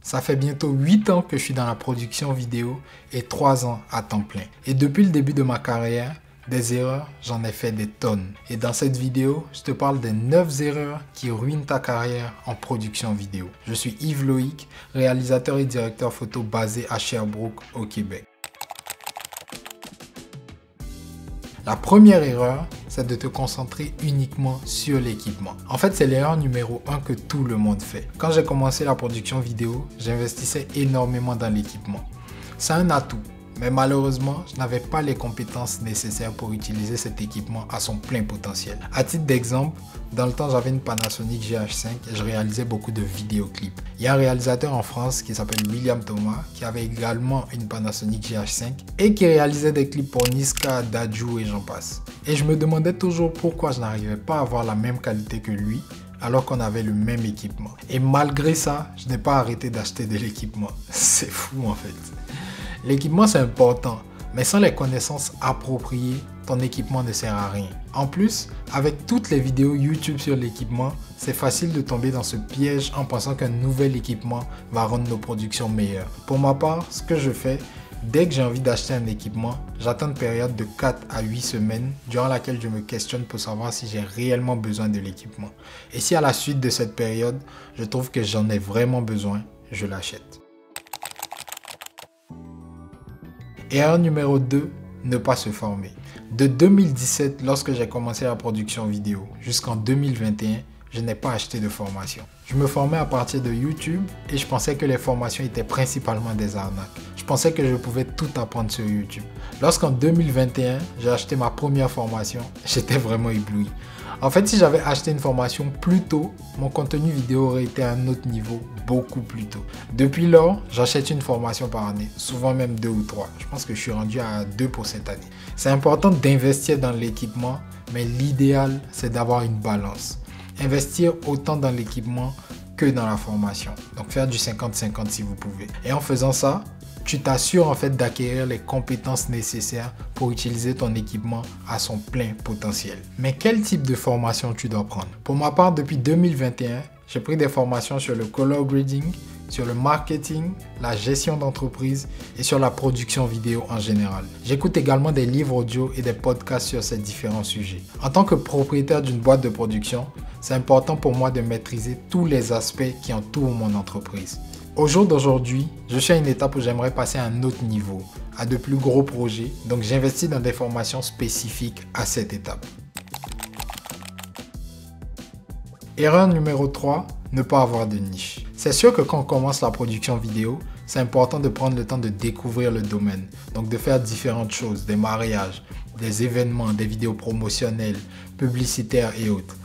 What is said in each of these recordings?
Ça fait bientôt 8 ans que je suis dans la production vidéo et 3 ans à temps plein. Et depuis le début de ma carrière, des erreurs, j'en ai fait des tonnes. Et dans cette vidéo, je te parle des 9 erreurs qui ruinent ta carrière en production vidéo. Je suis Yves Loïc, réalisateur et directeur photo basé à Sherbrooke, au Québec. La première erreur, c'est de te concentrer uniquement sur l'équipement. En fait, c'est l'erreur numéro 1 que tout le monde fait. Quand j'ai commencé la production vidéo, j'investissais énormément dans l'équipement. C'est un atout, mais malheureusement, je n'avais pas les compétences nécessaires pour utiliser cet équipement à son plein potentiel. À titre d'exemple, dans le temps, j'avais une Panasonic GH5 et je réalisais beaucoup de vidéoclips. Il y a un réalisateur en France qui s'appelle William Thomas qui avait également une Panasonic GH5 et qui réalisait des clips pour Niska, Dadju et j'en passe. Et je me demandais toujours pourquoi je n'arrivais pas à avoir la même qualité que lui alors qu'on avait le même équipement. Et malgré ça, je n'ai pas arrêté d'acheter de l'équipement. C'est fou en fait. L'équipement c'est important, mais sans les connaissances appropriées, ton équipement ne sert à rien. En plus, avec toutes les vidéos YouTube sur l'équipement, c'est facile de tomber dans ce piège en pensant qu'un nouvel équipement va rendre nos productions meilleures. Pour ma part, ce que je fais, dès que j'ai envie d'acheter un équipement, j'attends une période de 4 à 8 semaines durant laquelle je me questionne pour savoir si j'ai réellement besoin de l'équipement. Et si à la suite de cette période, je trouve que j'en ai vraiment besoin, je l'achète. Erreur numéro 2, ne pas se former. De 2017, lorsque j'ai commencé la production vidéo, jusqu'en 2021, je n'ai pas acheté de formation. Je me formais à partir de YouTube et je pensais que les formations étaient principalement des arnaques. Je pensais que je pouvais tout apprendre sur YouTube. Lorsqu'en 2021, j'ai acheté ma première formation, j'étais vraiment ébloui. En fait, si j'avais acheté une formation plus tôt, mon contenu vidéo aurait été à un autre niveau beaucoup plus tôt. Depuis lors, j'achète une formation par année, souvent même 2 ou 3. Je pense que je suis rendu à 2 pour cette année. C'est important d'investir dans l'équipement, mais l'idéal, c'est d'avoir une balance. Investir autant dans l'équipement que dans la formation. Donc faire du 50-50 si vous pouvez. Et en faisant ça, tu t'assures en fait d'acquérir les compétences nécessaires pour utiliser ton équipement à son plein potentiel. Mais quel type de formation tu dois prendre? Pour ma part, depuis 2021, j'ai pris des formations sur le color grading, sur le marketing, la gestion d'entreprise et sur la production vidéo en général. J'écoute également des livres audio et des podcasts sur ces différents sujets. En tant que propriétaire d'une boîte de production, c'est important pour moi de maîtriser tous les aspects qui entourent mon entreprise. Au jour d'aujourd'hui, je suis à une étape où j'aimerais passer à un autre niveau, à de plus gros projets, donc j'investis dans des formations spécifiques à cette étape. Erreur numéro 3, ne pas avoir de niche. C'est sûr que quand on commence la production vidéo, c'est important de prendre le temps de découvrir le domaine, donc de faire différentes choses, des mariages, des événements, des vidéos promotionnelles, publicitaires et autres.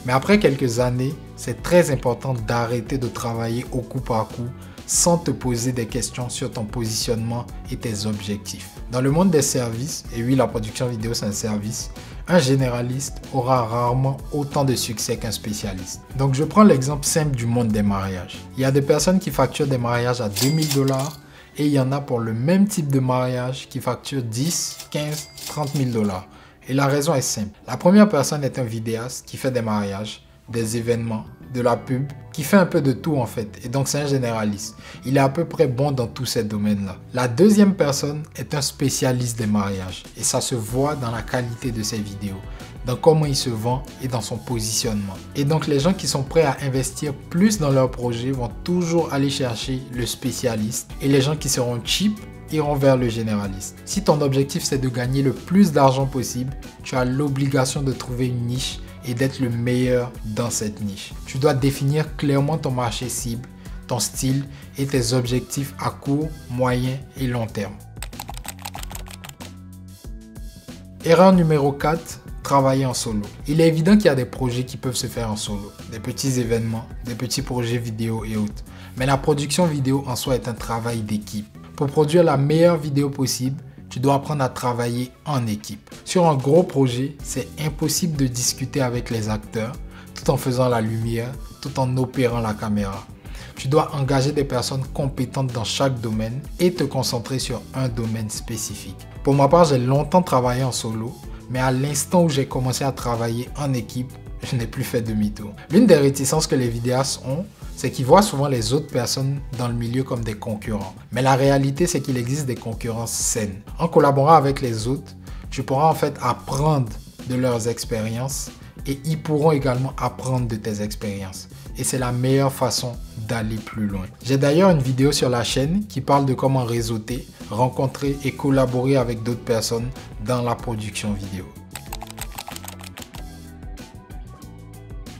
Mais après quelques années, c'est très important d'arrêter de travailler au coup par coup sans te poser des questions sur ton positionnement et tes objectifs. Dans le monde des services, et oui, la production vidéo c'est un service, un généraliste aura rarement autant de succès qu'un spécialiste. Donc je prends l'exemple simple du monde des mariages. Il y a des personnes qui facturent des mariages à 2000 $ et il y en a pour le même type de mariage qui facturent 10, 15, 30 000 $. Et la raison est simple. La première personne est un vidéaste qui fait des mariages, des événements, de la pub, qui fait un peu de tout en fait. Et donc c'est un généraliste. Il est à peu près bon dans tous ces domaines-là. La deuxième personne est un spécialiste des mariages. Et ça se voit dans la qualité de ses vidéos, dans comment il se vend et dans son positionnement. Et donc les gens qui sont prêts à investir plus dans leur projet vont toujours aller chercher le spécialiste. Et les gens qui seront cheap iront vers le généraliste. Si ton objectif c'est de gagner le plus d'argent possible, tu as l'obligation de trouver une niche et d'être le meilleur dans cette niche. Tu dois définir clairement ton marché cible, ton style et tes objectifs à court, moyen et long terme. Erreur numéro 4, travailler en solo. Il est évident qu'il y a des projets qui peuvent se faire en solo, des petits événements, des petits projets vidéo et autres. Mais la production vidéo en soi est un travail d'équipe. Pour produire la meilleure vidéo possible, tu dois apprendre à travailler en équipe. Sur un gros projet, c'est impossible de discuter avec les acteurs tout en faisant la lumière, tout en opérant la caméra. Tu dois engager des personnes compétentes dans chaque domaine et te concentrer sur un domaine spécifique. Pour ma part, j'ai longtemps travaillé en solo, mais à l'instant où j'ai commencé à travailler en équipe, je n'ai plus fait demi-tour. L'une des réticences que les vidéastes ont, c'est qu'ils voient souvent les autres personnes dans le milieu comme des concurrents. Mais la réalité, c'est qu'il existe des concurrences saines. En collaborant avec les autres, tu pourras en fait apprendre de leurs expériences et ils pourront également apprendre de tes expériences. Et c'est la meilleure façon d'aller plus loin. J'ai d'ailleurs une vidéo sur la chaîne qui parle de comment réseauter, rencontrer et collaborer avec d'autres personnes dans la production vidéo.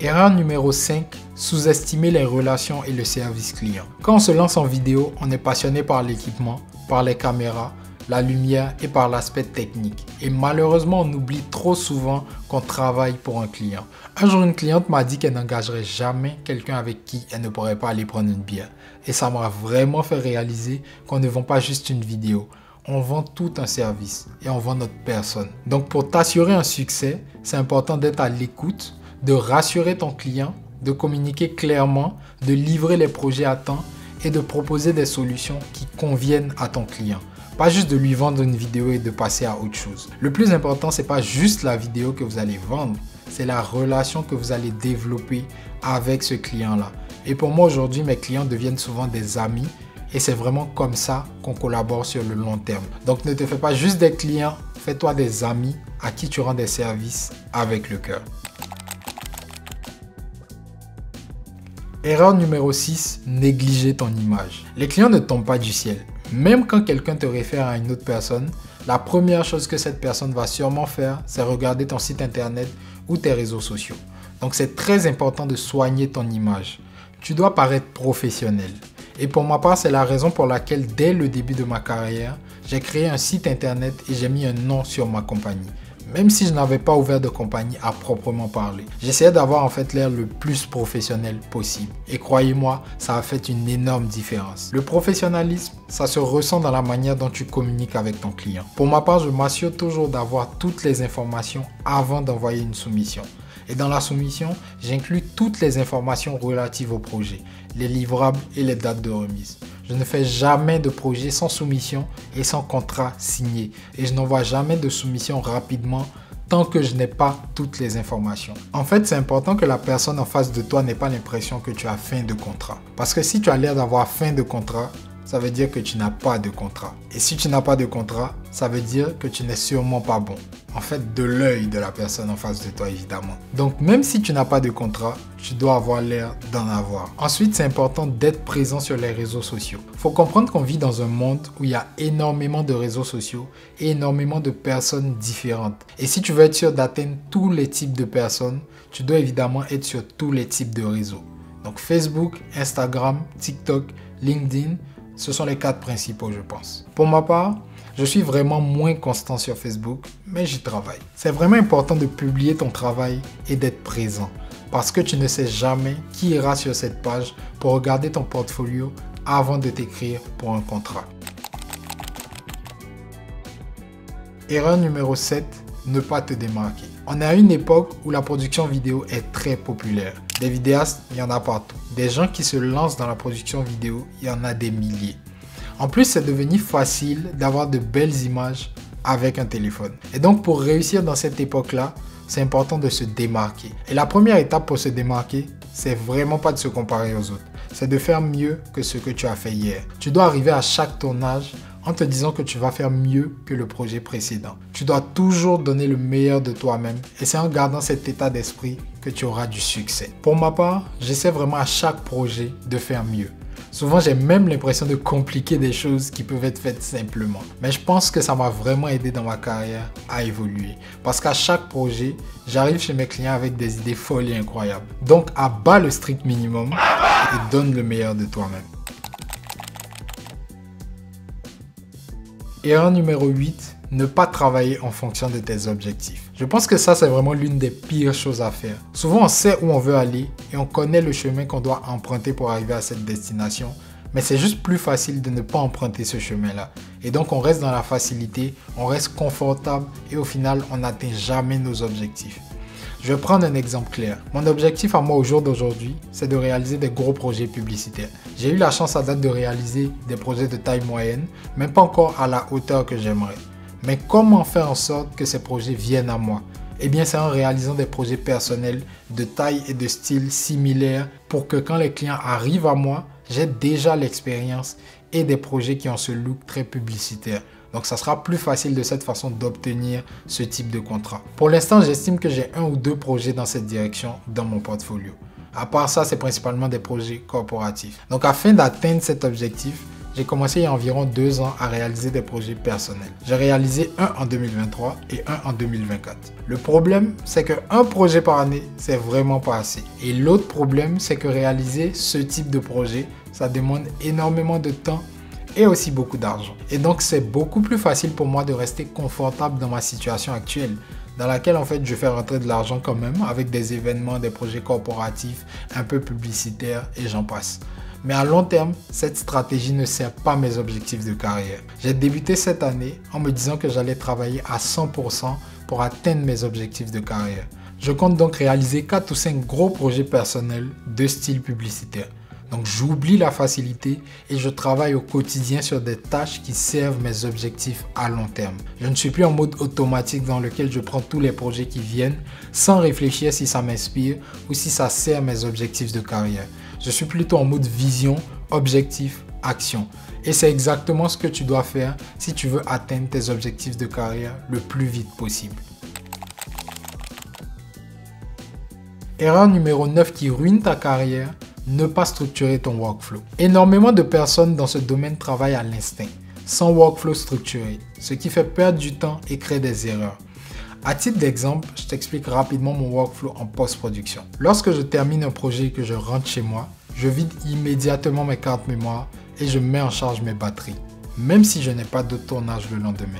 Erreur numéro 5, sous-estimer les relations et le service client. Quand on se lance en vidéo, on est passionné par l'équipement, par les caméras, la lumière et par l'aspect technique. Et malheureusement, on oublie trop souvent qu'on travaille pour un client. Un jour, une cliente m'a dit qu'elle n'engagerait jamais quelqu'un avec qui elle ne pourrait pas aller prendre une bière. Et ça m'a vraiment fait réaliser qu'on ne vend pas juste une vidéo. On vend tout un service et on vend notre personne. Donc pour t'assurer un succès, c'est important d'être à l'écoute, de rassurer ton client, de communiquer clairement, de livrer les projets à temps et de proposer des solutions qui conviennent à ton client. Pas juste de lui vendre une vidéo et de passer à autre chose. Le plus important, c'est pas juste la vidéo que vous allez vendre, c'est la relation que vous allez développer avec ce client-là. Et pour moi aujourd'hui, mes clients deviennent souvent des amis et c'est vraiment comme ça qu'on collabore sur le long terme. Donc ne te fais pas juste des clients, fais-toi des amis à qui tu rends des services avec le cœur. Erreur numéro 6, négliger ton image. Les clients ne tombent pas du ciel. Même quand quelqu'un te réfère à une autre personne, la première chose que cette personne va sûrement faire, c'est regarder ton site internet ou tes réseaux sociaux. Donc c'est très important de soigner ton image. Tu dois paraître professionnel. Et pour ma part, c'est la raison pour laquelle dès le début de ma carrière, j'ai créé un site internet et j'ai mis un nom sur ma compagnie. Même si je n'avais pas ouvert de compagnie à proprement parler. J'essayais d'avoir en fait l'air le plus professionnel possible. Et croyez-moi, ça a fait une énorme différence. Le professionnalisme, ça se ressent dans la manière dont tu communiques avec ton client. Pour ma part, je m'assure toujours d'avoir toutes les informations avant d'envoyer une soumission. Et dans la soumission, j'inclus toutes les informations relatives au projet, les livrables et les dates de remise. Je ne fais jamais de projet sans soumission et sans contrat signé. Et je n'envoie jamais de soumission rapidement tant que je n'ai pas toutes les informations. En fait, c'est important que la personne en face de toi n'ait pas l'impression que tu as fin de contrat. Parce que si tu as l'air d'avoir fin de contrat, ça veut dire que tu n'as pas de contrat. Et si tu n'as pas de contrat, ça veut dire que tu n'es sûrement pas bon. En fait, de l'œil de la personne en face de toi, évidemment. Donc, même si tu n'as pas de contrat, tu dois avoir l'air d'en avoir. Ensuite, c'est important d'être présent sur les réseaux sociaux. Il faut comprendre qu'on vit dans un monde où il y a énormément de réseaux sociaux et énormément de personnes différentes. Et si tu veux être sûr d'atteindre tous les types de personnes, tu dois évidemment être sur tous les types de réseaux. Donc, Facebook, Instagram, TikTok, LinkedIn, ce sont les 4 principaux, je pense. Pour ma part, je suis vraiment moins constant sur Facebook, mais j'y travaille. C'est vraiment important de publier ton travail et d'être présent, parce que tu ne sais jamais qui ira sur cette page pour regarder ton portfolio avant de t'écrire pour un contrat. Erreur numéro 7, ne pas te démarquer. On est à une époque où la production vidéo est très populaire. Des vidéastes, il y en a partout. Des gens qui se lancent dans la production vidéo, il y en a des milliers. En plus, c'est devenu facile d'avoir de belles images avec un téléphone. Et donc, pour réussir dans cette époque-là, c'est important de se démarquer. Et la première étape pour se démarquer, c'est vraiment pas de se comparer aux autres. C'est de faire mieux que ce que tu as fait hier. Tu dois arriver à chaque tournage en te disant que tu vas faire mieux que le projet précédent. Tu dois toujours donner le meilleur de toi-même et c'est en gardant cet état d'esprit que tu auras du succès. Pour ma part, j'essaie vraiment à chaque projet de faire mieux. Souvent, j'ai même l'impression de compliquer des choses qui peuvent être faites simplement. Mais je pense que ça m'a vraiment aidé dans ma carrière à évoluer. Parce qu'à chaque projet, j'arrive chez mes clients avec des idées folles et incroyables. Donc, abat le strict minimum et donne le meilleur de toi-même. Erreur numéro 8, ne pas travailler en fonction de tes objectifs. Je pense que ça, c'est vraiment l'une des pires choses à faire. Souvent, on sait où on veut aller et on connaît le chemin qu'on doit emprunter pour arriver à cette destination. Mais c'est juste plus facile de ne pas emprunter ce chemin-là. Et donc, on reste dans la facilité, on reste confortable et au final, on n'atteint jamais nos objectifs. Je vais prendre un exemple clair. Mon objectif à moi au jour d'aujourd'hui, c'est de réaliser des gros projets publicitaires. J'ai eu la chance à date de réaliser des projets de taille moyenne, mais pas encore à la hauteur que j'aimerais. Mais comment faire en sorte que ces projets viennent à moi? Eh bien, c'est en réalisant des projets personnels de taille et de style similaires pour que quand les clients arrivent à moi, j'ai déjà l'expérience et des projets qui ont ce look très publicitaire. Donc, ça sera plus facile de cette façon d'obtenir ce type de contrat. Pour l'instant, j'estime que j'ai 1 ou 2 projets dans cette direction dans mon portfolio. À part ça, c'est principalement des projets corporatifs. Donc, afin d'atteindre cet objectif, j'ai commencé il y a environ 2 ans à réaliser des projets personnels. J'ai réalisé un en 2023 et un en 2024. Le problème, c'est qu'un projet par année, c'est vraiment pas assez. Et l'autre problème, c'est que réaliser ce type de projet, ça demande énormément de temps et aussi beaucoup d'argent. Et donc, c'est beaucoup plus facile pour moi de rester confortable dans ma situation actuelle, dans laquelle en fait je fais rentrer de l'argent quand même avec des événements, des projets corporatifs, un peu publicitaires et j'en passe. Mais à long terme, cette stratégie ne sert pas mes objectifs de carrière. J'ai débuté cette année en me disant que j'allais travailler à 100% pour atteindre mes objectifs de carrière. Je compte donc réaliser 4 ou 5 gros projets personnels de style publicitaire. Donc j'oublie la facilité et je travaille au quotidien sur des tâches qui servent mes objectifs à long terme. Je ne suis plus en mode automatique dans lequel je prends tous les projets qui viennent sans réfléchir si ça m'inspire ou si ça sert mes objectifs de carrière. Je suis plutôt en mode vision, objectif, action. Et c'est exactement ce que tu dois faire si tu veux atteindre tes objectifs de carrière le plus vite possible. Erreur numéro 9 qui ruine ta carrière, ne pas structurer ton workflow. Énormément de personnes dans ce domaine travaillent à l'instinct, sans workflow structuré, ce qui fait perdre du temps et crée des erreurs. À titre d'exemple, je t'explique rapidement mon workflow en post-production. Lorsque je termine un projet et que je rentre chez moi, je vide immédiatement mes cartes mémoire et je mets en charge mes batteries, même si je n'ai pas de tournage le lendemain.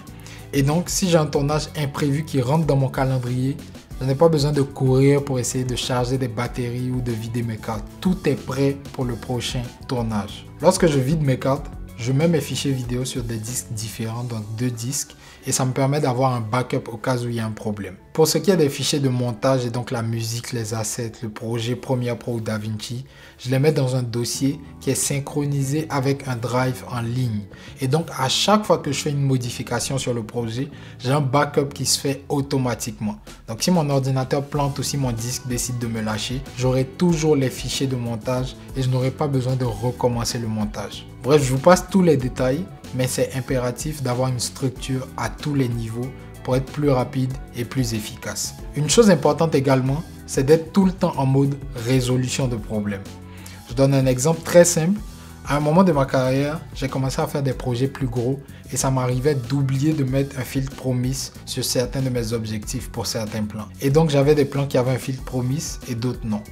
Et donc, si j'ai un tournage imprévu qui rentre dans mon calendrier, je n'ai pas besoin de courir pour essayer de charger des batteries ou de vider mes cartes. Tout est prêt pour le prochain tournage. Lorsque je vide mes cartes, je mets mes fichiers vidéo sur des disques différents, donc 2 disques, et ça me permet d'avoir un backup au cas où il y a un problème. Pour ce qui est des fichiers de montage et donc la musique, les assets, le projet Premiere Pro ou DaVinci, je les mets dans un dossier qui est synchronisé avec un drive en ligne. Et donc à chaque fois que je fais une modification sur le projet, j'ai un backup qui se fait automatiquement. Donc si mon ordinateur plante ou si mon disque décide de me lâcher, j'aurai toujours les fichiers de montage et je n'aurai pas besoin de recommencer le montage. Bref, je vous passe tous les détails, mais c'est impératif d'avoir une structure à tous les niveaux pour être plus rapide et plus efficace. Une chose importante également, c'est d'être tout le temps en mode résolution de problèmes. Je donne un exemple très simple. À un moment de ma carrière, j'ai commencé à faire des projets plus gros et ça m'arrivait d'oublier de mettre un filtre Promise sur certains de mes objectifs pour certains plans. Et donc j'avais des plans qui avaient un filtre Promise et d'autres non.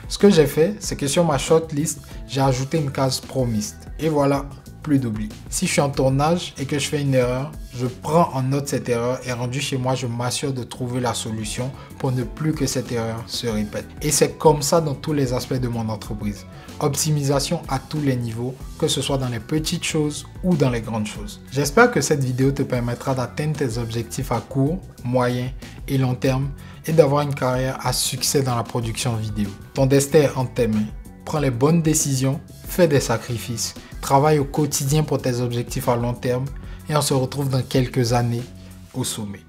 Ce que j'ai fait, c'est que sur ma shortlist, j'ai ajouté une case Promised. Et voilà, plus d'oubli. Si je suis en tournage et que je fais une erreur, je prends en note cette erreur et rendu chez moi, je m'assure de trouver la solution pour ne plus que cette erreur se répète. Et c'est comme ça dans tous les aspects de mon entreprise. Optimisation à tous les niveaux, que ce soit dans les petites choses ou dans les grandes choses. J'espère que cette vidéo te permettra d'atteindre tes objectifs à court, moyen et long terme et d'avoir une carrière à succès dans la production vidéo. Ton destin est entre tes mains. Prends les bonnes décisions, fais des sacrifices, travaille au quotidien pour tes objectifs à long terme et on se retrouve dans quelques années au sommet.